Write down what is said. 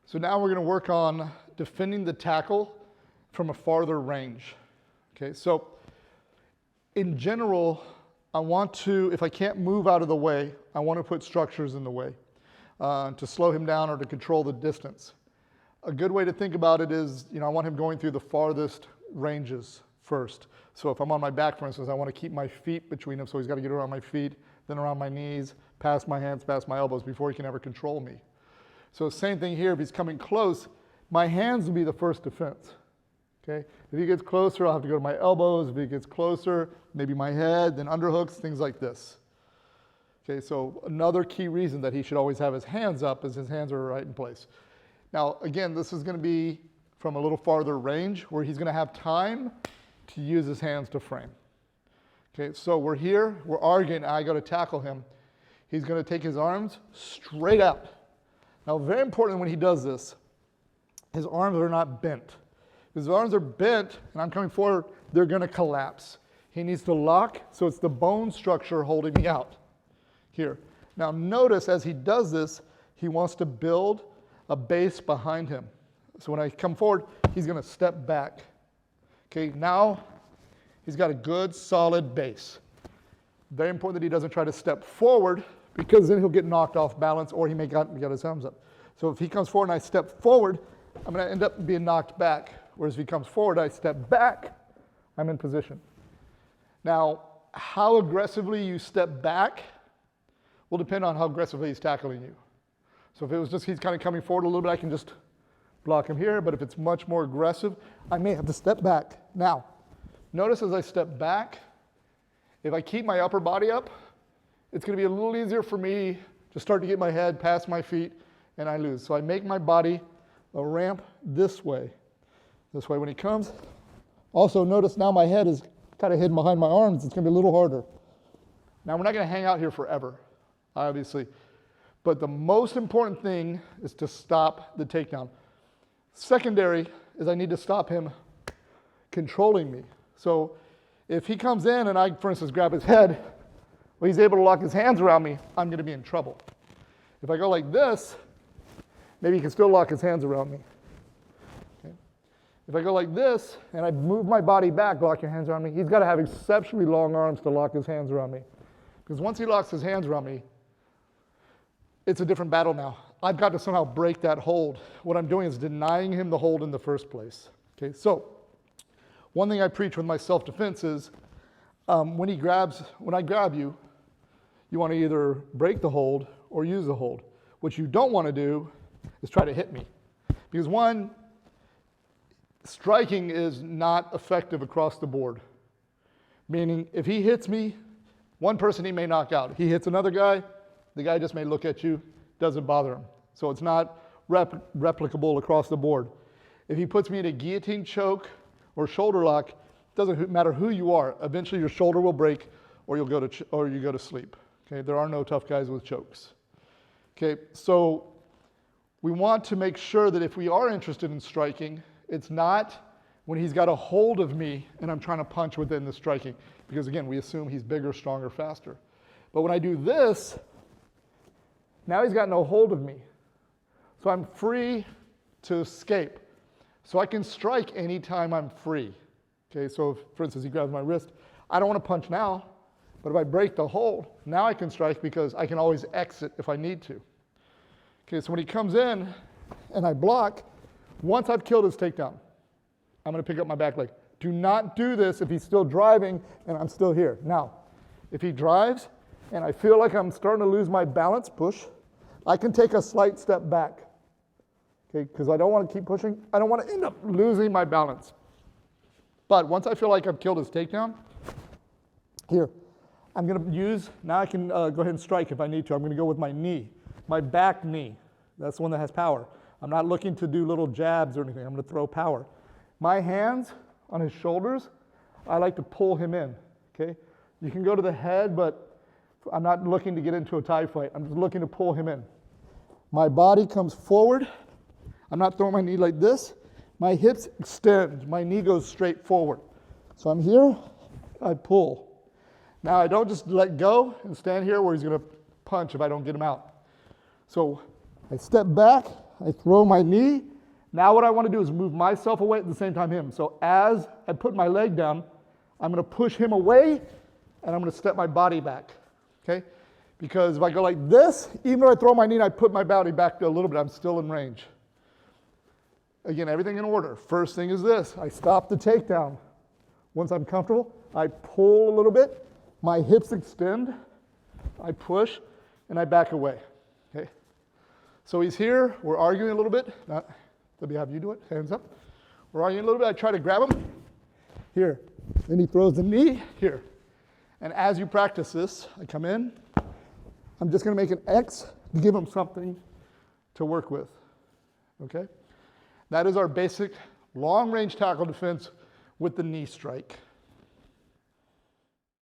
So now we're going to work on defending the tackle from a farther range. Okay, so in general, I want to, if I can't move out of the way, I want to put structures in the way to slow him down or to control the distance. A good way to think about it is, I want him going through the farthest ranges first. So if I'm on my back, for instance, I want to keep my feet between him, so he's got to get around my feet, then around my knees, past my hands, past my elbows before he can ever control me. So same thing here, if he's coming close, my hands will be the first defense. Okay? If he gets closer, I'll have to go to my elbows. If he gets closer, maybe my head, then underhooks, things like this. Okay, so another key reason that he should always have his hands up is his hands are right in place. Now, again, this is going to be from a little farther range where he's going to have time to use his hands to frame. Okay, so we're here, we're arguing, I got to tackle him. He's going to take his arms straight out. Now, very important when he does this, his arms are not bent. If his arms are bent and I'm coming forward, they're going to collapse. He needs to lock, so it's the bone structure holding me out. Here. Now, notice as he does this, he wants to build a base behind him. So when I come forward, he's going to step back. Okay, now he's got a good, solid base. Very important that he doesn't try to step forward, because then he'll get knocked off balance or he may get his arms up. So if he comes forward and I step forward, I'm going to end up being knocked back. Whereas if he comes forward, I step back, I'm in position. Now, how aggressively you step back will depend on how aggressively he's tackling you. So if it was just he's kind of coming forward a little bit, I can just block him here. But if it's much more aggressive, I may have to step back. Now, notice as I step back, if I keep my upper body up, it's going to be a little easier for me to start to get my head past my feet and I lose. So I make my body a ramp this way. This way when he comes. Also notice now my head is kind of hidden behind my arms. It's going to be a little harder. Now we're not going to hang out here forever, obviously. But the most important thing is to stop the takedown. Secondary is I need to stop him controlling me. So if he comes in and I, for instance, grab his head, well, he's able to lock his hands around me, I'm going to be in trouble. If I go like this, maybe he can still lock his hands around me. Okay. If I go like this and I move my body back, lock your hands around me, he's got to have exceptionally long arms to lock his hands around me. Because once he locks his hands around me, it's a different battle now. I've got to somehow break that hold. What I'm doing is denying him the hold in the first place. Okay, so one thing I preach with my self-defense is when I grab you, you want to either break the hold or use the hold. What you don't want to do is try to hit me. Because one, striking is not effective across the board. Meaning if he hits me, one person he may knock out. He hits another guy, the guy just may look at you, doesn't bother him. So it's not replicable across the board. If he puts me in a guillotine choke or shoulder lock, doesn't matter who you are, eventually your shoulder will break or you go to sleep. Okay, there are no tough guys with chokes. Okay, so we want to make sure that if we are interested in striking, it's not when he's got a hold of me and I'm trying to punch within the striking. Because again, we assume he's bigger, stronger, faster. But when I do this, now he's got no hold of me. So I'm free to escape. So I can strike anytime I'm free. Okay, so if, for instance, he grabs my wrist, I don't want to punch now, but if I break the hold, now I can strike because I can always exit if I need to. Okay, so when he comes in and I block, once I've killed his takedown, I'm going to pick up my back leg. Do not do this if he's still driving and I'm still here. Now, if he drives and I feel like I'm starting to lose my balance, push, I can take a slight step back. Okay, because I don't want to keep pushing. I don't want to end up losing my balance. But once I feel like I've killed his takedown, here, I'm going to use, now I can go ahead and strike if I need to. I'm going to go with my knee, my back knee. That's the one that has power. I'm not looking to do little jabs or anything. I'm going to throw power. My hands on his shoulders, I like to pull him in, okay? You can go to the head, but I'm not looking to get into a tie fight. I'm just looking to pull him in. My body comes forward. I'm not throwing my knee like this. My hips extend. My knee goes straight forward. So I'm here, I pull. Now I don't just let go and stand here where he's going to punch if I don't get him out. So I step back, I throw my knee. Now what I want to do is move myself away at the same time him. So as I put my leg down, I'm going to push him away, and I'm going to step my body back, okay? Because if I go like this, even though I throw my knee and I put my body back a little bit, I'm still in range. Again, everything in order. First thing is this. I stop the takedown. Once I'm comfortable, I pull a little bit, my hips extend, I push, and I back away, okay? So he's here, we're arguing a little bit. Let me have you do it, hands up. We're arguing a little bit, I try to grab him, here. Then he throws the knee, here. And as you practice this, I come in, I'm just gonna make an X to give him something to work with, okay? That is our basic long-range tackle defense with the knee strike.